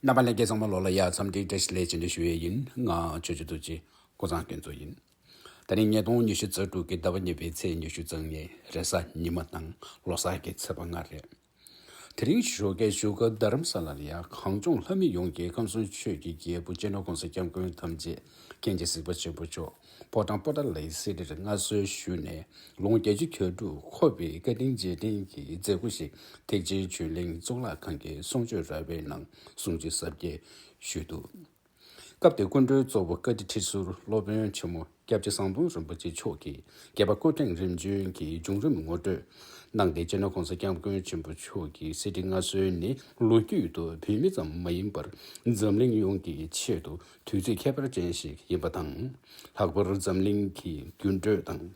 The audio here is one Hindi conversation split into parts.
那本来给咱们罗了呀，咱们的这是来进的学音，我都是国长跟做音。但你年冬你是制度给到你别菜，你是正业，这是你们当罗啥给吃不安的。听说给修个达尔萨拉里亚，杭州还没用给公司去给不见到公司讲跟他们讲，经济是不吃不着，保障不得类似的人啊是学呢，农业去口度，可别个定级定给这个是特级去领总来看给送去这边能送去世界许多。cấp tiểu quân đội做不个的提出老边全部夹着上东人不接错给，夹把过程人员给中人我的，能得见到公司讲跟全部错给，设定啊是呢，路据多平面上没人不，咱们用给切多，推最开不真实也不等，还不是咱们给军队等。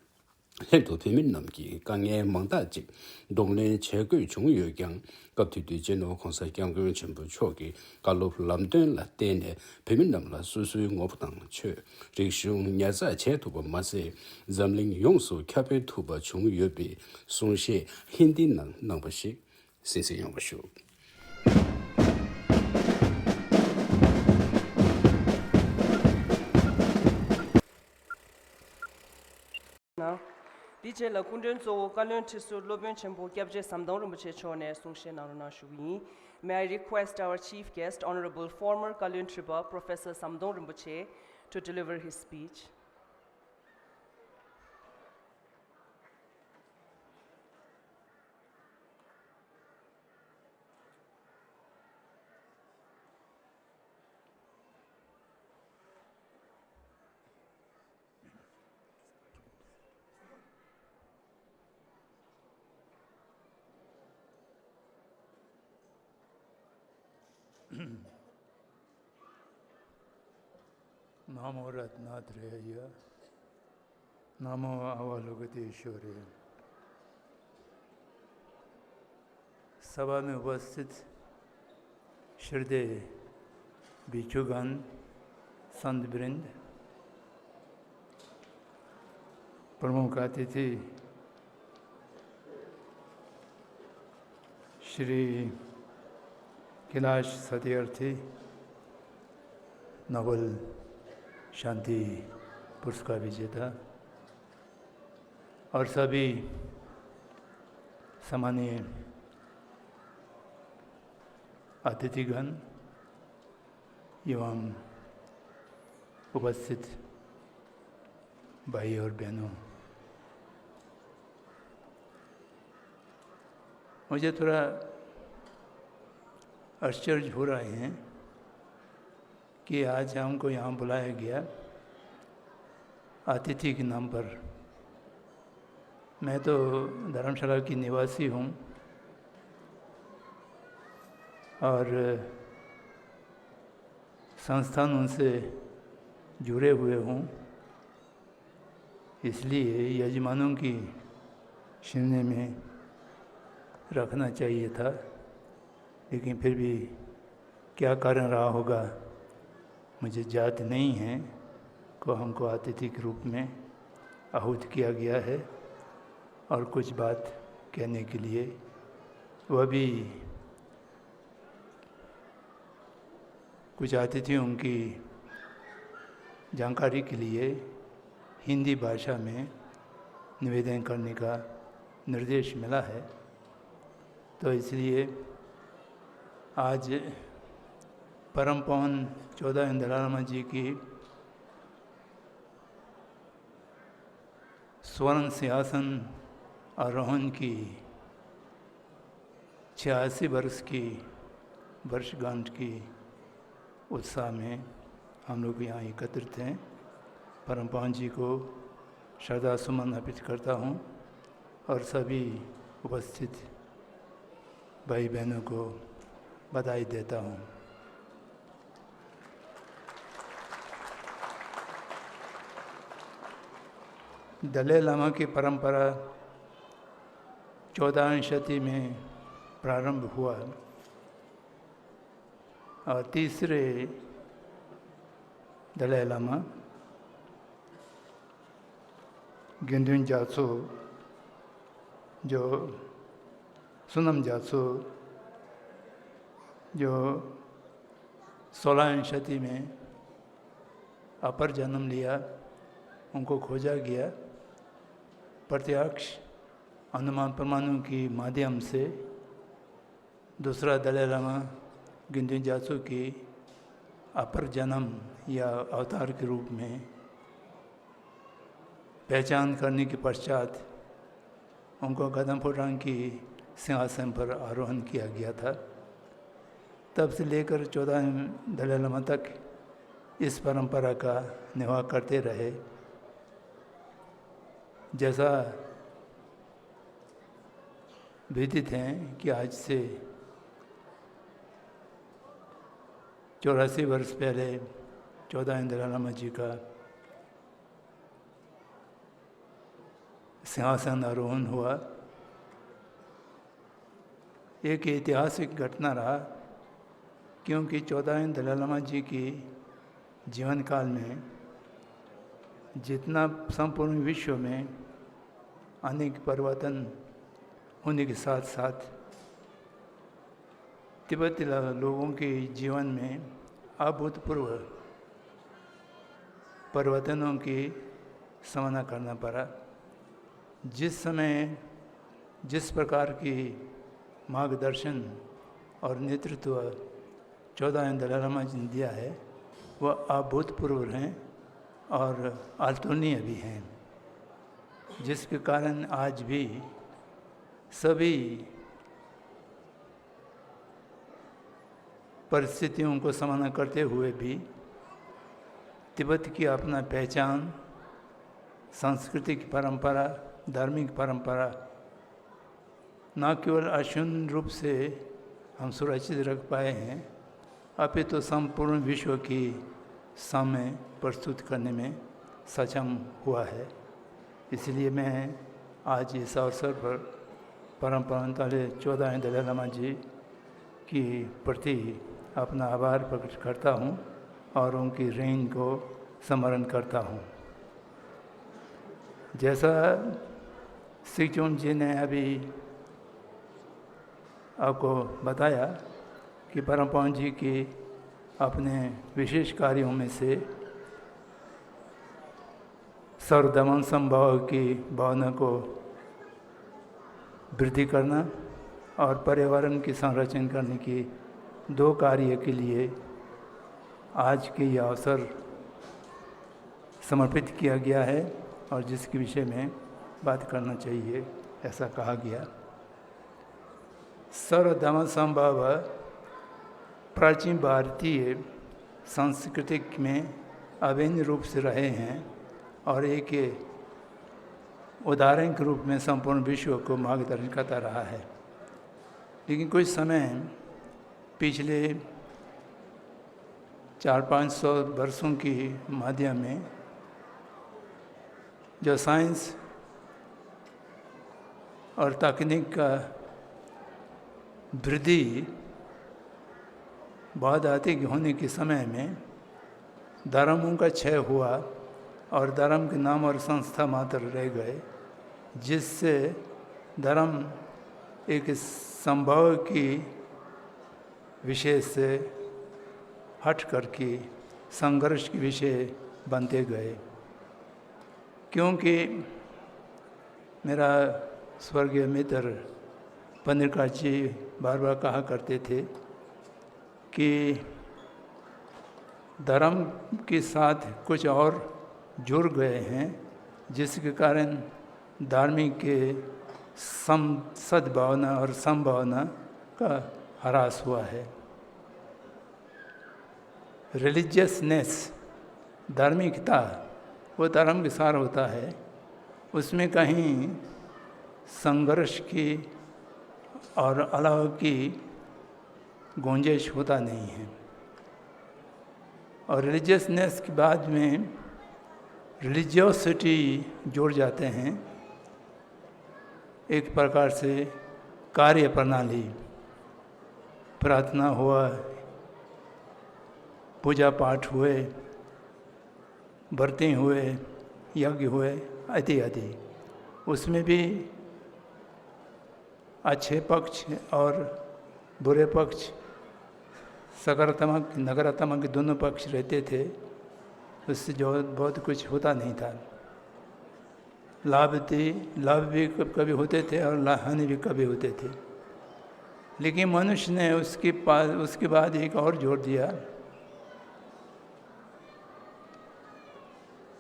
hiện thủ phim mình nằm kỹ càng nghe mong đại dịch đồng nên chế cử chúng yếu gang các thị trường trên nó không sai gang cái chuyện bự cho kỹ các lúc làm đơn là tên này phim mình nằm là suy suy ngõ bất tăng chơi chỉ sử dụng nhà giải chế thủ bậc mà sẽ giảm linh用数 các bên thủ bậc chúng yếu bị xuống xe hindi năng bớt xí xin xin yang bớt xí. DJ la kundin zo kalun tisu lobyan chempo gyabje samdang rumche chone sungshe naruna shuyi. May I request our chief guest, Honorable former Kalun Triba, Professor Samdong Rinpoche, to deliver his speech. Namo Ratnatraya, Namo Avalokiteshware. सभा में उपस्थित श्रद्धेय भिक्षुगण, संत वृंद, प्रमुख अतिथि श्री कैलाश सत्यार्थी नोबेल शांति पुरस्कार विजेता और सभी सम्मानीय अतिथिगण एवं उपस्थित भाई और बहनों, मुझे थोड़ा आश्चर्य हो रहे हैं कि आज हमको यहाँ बुलाया गया अतिथि के नाम पर। मैं तो धर्मशाला की निवासी हूँ और संस्थानों से जुड़े हुए हूँ, इसलिए यजमानों की श्रेणी में रखना चाहिए था, लेकिन फिर भी क्या कारण रहा होगा मुझे याद नहीं है को हमको अतिथि के रूप में आहूत किया गया है और कुछ बात कहने के लिए, वह भी कुछ अतिथियों की जानकारी के लिए हिंदी भाषा में निवेदन करने का निर्देश मिला है। तो इसलिए आज परम पावन 14 इंदिरारामा जी की स्वर्ण सिंहासन आरोहण की 86 वर्ष की वर्षगांठ की उत्साह में हम लोग यहाँ एकत्रित हैं। परम पावन जी को श्रद्धा सुमन अर्पित करता हूँ और सभी उपस्थित भाई बहनों को बधाई देता हूँ। दलाई लामा की परंपरा 14वीं शती में प्रारंभ हुआ और तीसरे दलाई लामा गिंदुन जात्सो जो सुनम जात्सो जो 16वीं शती में अपर जन्म लिया, उनको खोजा गया। प्रत्यक्ष अनुमान प्रमाणों की माध्यम से दूसरा दलाई लामा गिनती जासू की अपर जन्म या अवतार के रूप में पहचान करने के पश्चात उनको गदम फोटांग की सिंहासन पर आरोहण किया गया था। तब से लेकर 14वें दलाई लामा तक इस परंपरा का निर्वाह करते रहे। जैसा विदित है कि आज से 84 वर्ष पहले 14वें दलाई लामा जी का सिंहासन आरोहण हुआ। एक ऐतिहासिक घटना रहा, क्योंकि 14वें दलाई लामा जी की जीवन काल में जितना संपूर्ण विश्व में अनेक परिवर्तन होने के साथ साथ तिब्बती लोगों के जीवन में अभूतपूर्व परिवर्तनों की सामना करना पड़ा। जिस समय जिस प्रकार की मार्गदर्शन और नेतृत्व 14वें दलाई लामा जी ने दिया है वह अभूतपूर्व हैं और अतुलनीय भी हैं, जिसके कारण आज भी सभी परिस्थितियों को सामना करते हुए भी तिब्बत की अपना पहचान, सांस्कृतिक परंपरा, धार्मिक परंपरा न केवल अक्षुण्ण रूप से हम सुरक्षित रख पाए हैं, अपितु तो संपूर्ण विश्व की सामने प्रस्तुत करने में सक्षम हुआ है। इसलिए मैं आज इस अवसर पर परम पूज्य 14वें दलाई लामा जी की प्रति अपना आभार प्रकट करता हूँ और उनकी रेंज को स्मरण करता हूँ। जैसा सिक्चुन जी ने अभी आपको बताया कि परम पूज्य जी की अपने विशेष कार्यों में से सर्वदमन संभाव की भावना को वृद्धि करना और पर्यावरण की संरक्षण करने की दो कार्य के लिए आज के यह अवसर समर्पित किया गया है और जिसके विषय में बात करना चाहिए, ऐसा कहा गया। सर्वदमन संभाव प्राचीन भारतीय संस्कृति में अभिन्न रूप से रहे हैं और एक उदाहरण के रूप में संपूर्ण विश्व को मार्गदर्शन करता रहा है। लेकिन कुछ समय पिछले 400-500 वर्षों की माध्यम में जो साइंस और तकनीक का वृद्धि बहुत अधिक होने के समय में धर्मों का क्षय हुआ और धर्म के नाम और संस्था मात्र रह गए, जिससे धर्म एक संभव की विषय से हट करके संघर्ष के विषय बनते गए। क्योंकि मेरा स्वर्गीय मित्र पनिरकाच जी बार बार कहा करते थे कि धर्म के साथ कुछ और जुड़ गए हैं, जिसके कारण धार्मिक के सद्भावना और संभावना का ह्रास हुआ है। रिलीजियसनेस, धार्मिकता, वो धर्म के सार होता है, उसमें कहीं संघर्ष की और अलग की गुंजाइश होता नहीं है। और रिलीजियसनेस के बाद में रिलीजियोसिटी जोड़ जाते हैं, एक प्रकार से कार्य प्रणाली, प्रार्थना हुआ, पूजा पाठ हुए, व्रतें हुए, यज्ञ हुए, इत्यादि। उसमें भी अच्छे पक्ष और बुरे पक्ष सकारात्मक नकारात्मक दोनों पक्ष रहते थे, उससे जो बहुत कुछ होता नहीं था। लाभ भी कभी होते थे और हानि भी कभी होते थे। लेकिन मनुष्य ने उसके बाद एक और जोड़ दिया,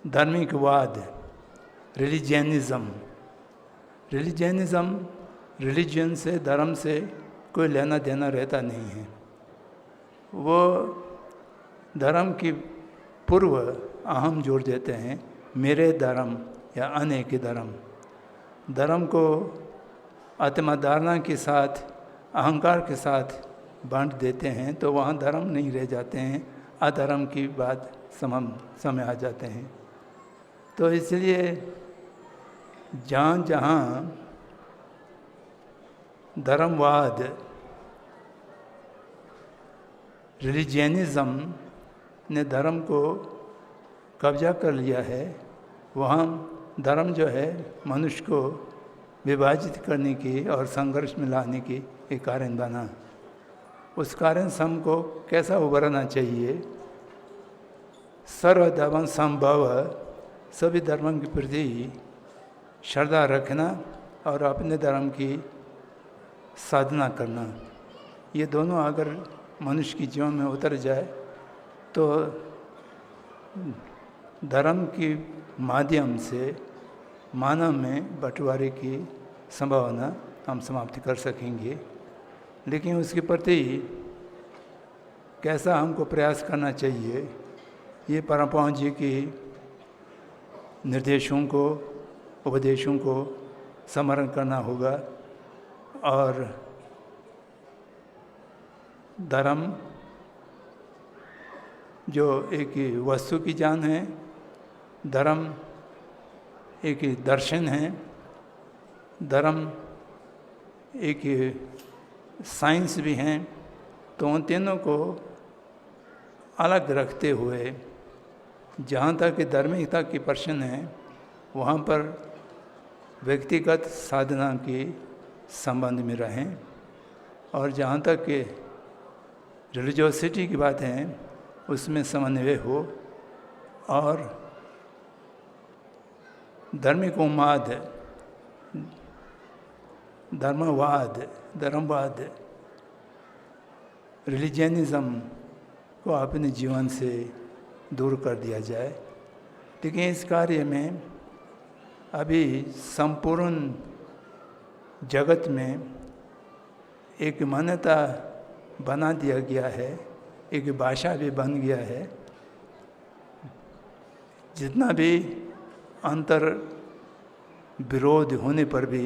धार्मिकवाद, रिलीजियनिज्म। रिलीजन से, धर्म से कोई लेना देना रहता नहीं है। वो धर्म की पूर्व अहम जोड़ देते हैं, मेरे धर्म या अनेक धर्म। धर्म को आत्मधारणा के साथ, अहंकार के साथ बांट देते हैं, तो वहाँ धर्म नहीं रह जाते हैं, अधर्म की बात समय आ जाते हैं। तो इसलिए जहाँ धर्मवाद, रिलीजियनिज्म ने धर्म को कब्जा कर लिया है, वहाँ धर्म जो है मनुष्य को विभाजित करने की और संघर्ष में लाने की एक कारण बना। उस कारण से हमको कैसा उभरना चाहिए? सर्वधर्म समभाव, सभी धर्मों के प्रति श्रद्धा रखना और अपने धर्म की साधना करना, ये दोनों अगर मनुष्य के जीवन में उतर जाए तो धर्म के माध्यम से मानव में बंटवारे की संभावना हम समाप्त कर सकेंगे। लेकिन उसके प्रति कैसा हमको प्रयास करना चाहिए, ये परमात्मा जी की निर्देशों को, उपदेशों को स्मरण करना होगा। और धर्म जो एक वस्तु की जान है, धर्म एक दर्शन है, धर्म एक साइंस भी हैं। तो उन तीनों को अलग रखते हुए जहाँ तक धार्मिकता की प्रश्न है, वहाँ पर व्यक्तिगत साधना के संबंध में रहें, और जहाँ तक के रिलीजियोसिटी की बात है उसमें समन्वय हो। और धर्मवाद, रिलीजियनिज्म को अपने जीवन से दूर कर दिया जाए। लेकिन इस कार्य में अभी संपूर्ण जगत में एक मान्यता बना दिया गया है, एक भाषा भी बन गया है। जितना भी अंतर विरोध होने पर भी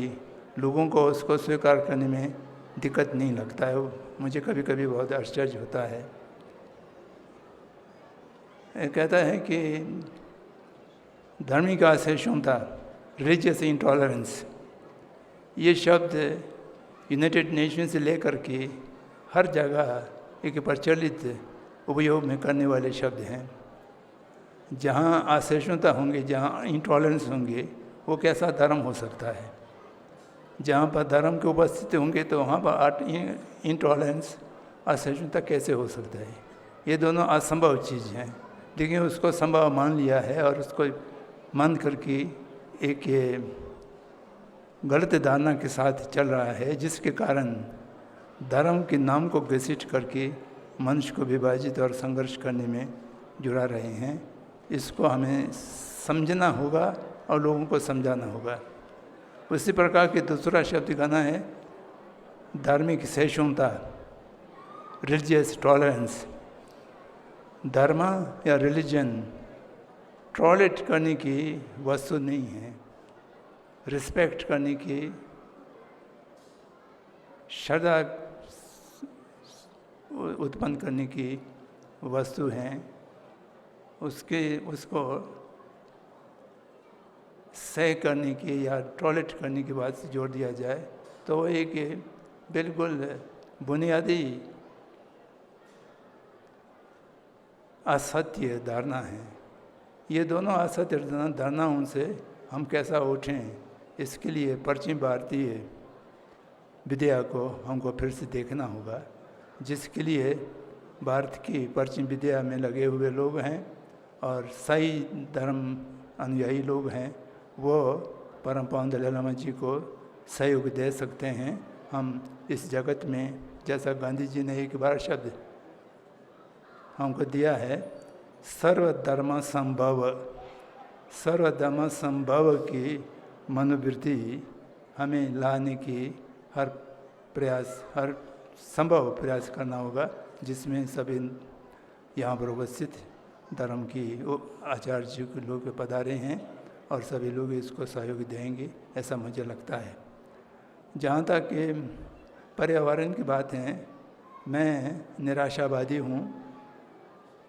लोगों को उसको स्वीकार करने में दिक्कत नहीं लगता है। मुझे कभी कभी बहुत आश्चर्य होता है। कहता है कि धार्मिक असहिष्णुता, रिलीजियस इंटॉलरेंस, ये शब्द यूनाइटेड नेशन से लेकर के हर जगह एक प्रचलित उपयोग में करने वाले शब्द हैं। जहाँ असहिष्णुता होंगे, जहाँ इंटॉलरेंस होंगे, वो कैसा धर्म हो सकता है? जहाँ पर धर्म के उपस्थित होंगे तो वहाँ पर इंटॉलरेंस, असहिष्णुता कैसे हो सकता है? ये दोनों असंभव चीज़ हैं। लेकिन उसको संभव मान लिया है और उसको मान करके एक गलत धारणा के साथ चल रहा है, जिसके कारण धर्म के नाम को घसीट करके मनुष्य को विभाजित और संघर्ष करने में जुड़ा रहे हैं। इसको हमें समझना होगा और लोगों को समझाना होगा। उसी प्रकार के दूसरा शब्द कहना है धार्मिक सहिष्णुता, रिलीजियस टॉलरेंस। धर्म या रिलीजन टॉलरेट करने की वस्तु नहीं है, रिस्पेक्ट करने की, श्रद्धा उत्पन्न करने की वस्तु हैं। उसको सह करने की या टॉलरेट करने की बात से जोड़ दिया जाए तो वो एक बिल्कुल बुनियादी असत्य धारणा है। ये दोनों असत्य धारणाओं से हम कैसा उठें, इसके लिए पश्चिम भारतीय विद्या को हमको फिर से देखना होगा, जिसके लिए भारत की प्राचीन विद्या में लगे हुए लोग हैं और सही धर्म अनुयायी लोग हैं, वो परम पावन दलाई लामा जी को सहयोग दे सकते हैं। हम इस जगत में, जैसा गांधी जी ने एक बार शब्द हमको दिया है, सर्वधर्म संभव की मनोवृत्ति हमें लाने की हर संभव प्रयास करना होगा, जिसमें सभी यहाँ पर उपस्थित धर्म की आचार्य जी के लोग पधारे हैं और सभी लोग इसको सहयोग देंगे, ऐसा मुझे लगता है। जहाँ तक पर्यावरण की बात है, मैं निराशावादी हूँ।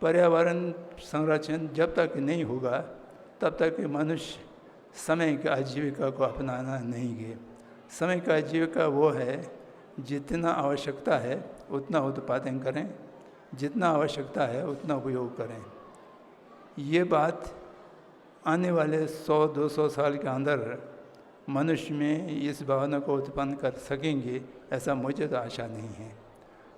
पर्यावरण संरक्षण जब तक नहीं होगा तब तक मनुष्य समय की आजीविका को अपनाना नहीं गे। समय का आजीविका वो है, जितना आवश्यकता है उतना उत्पादन करें, जितना आवश्यकता है उतना उपयोग करें। ये बात आने वाले 100-200 साल के अंदर मनुष्य में इस भावना को उत्पन्न कर सकेंगे, ऐसा मुझे तो आशा नहीं है।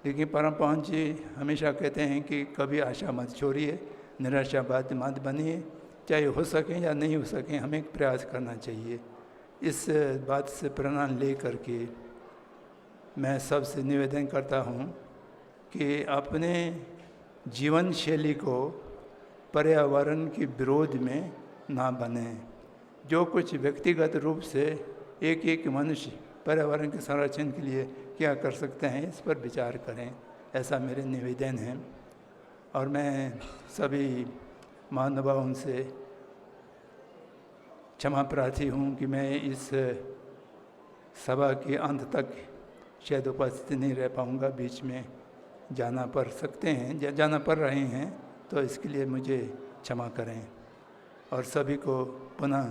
लेकिन परम पावन जी हमेशा कहते हैं कि कभी आशा मत छोड़िए, निराशावादी मत बनिए, चाहे हो सके या नहीं हो सके, हमें प्रयास करना चाहिए। इस बात से प्रेरणा ले करके मैं सबसे निवेदन करता हूँ कि अपने जीवन शैली को पर्यावरण के विरोध में ना बने। जो कुछ व्यक्तिगत रूप से एक मनुष्य पर्यावरण के संरक्षण के लिए क्या कर सकते हैं, इस पर विचार करें, ऐसा मेरे निवेदन है। और मैं सभी महानुभावों से क्षमा प्रार्थी हूँ कि मैं इस सभा के अंत तक शायद उपस्थित नहीं रह पाऊँगा, बीच में जाना पड़ सकते हैं, जाना पड़ रहे हैं, तो इसके लिए मुझे क्षमा करें। और सभी को पुनः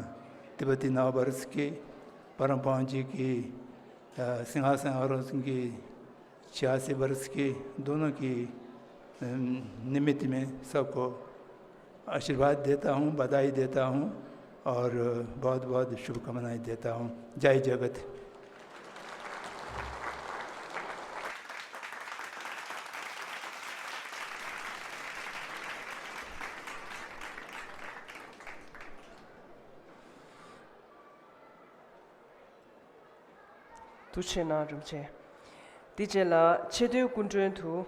तिब्बती नववर्ष की, परम पावन जी की सिंहासन आरोहण की 86 वर्ष की, दोनों की निमित्त में सबको आशीर्वाद देता हूँ, बधाई देता हूँ और बहुत बहुत शुभकामनाएं देता हूँ। जय जगत। तुझे ना रुचे दिजेला छेदु कुंड्रें थु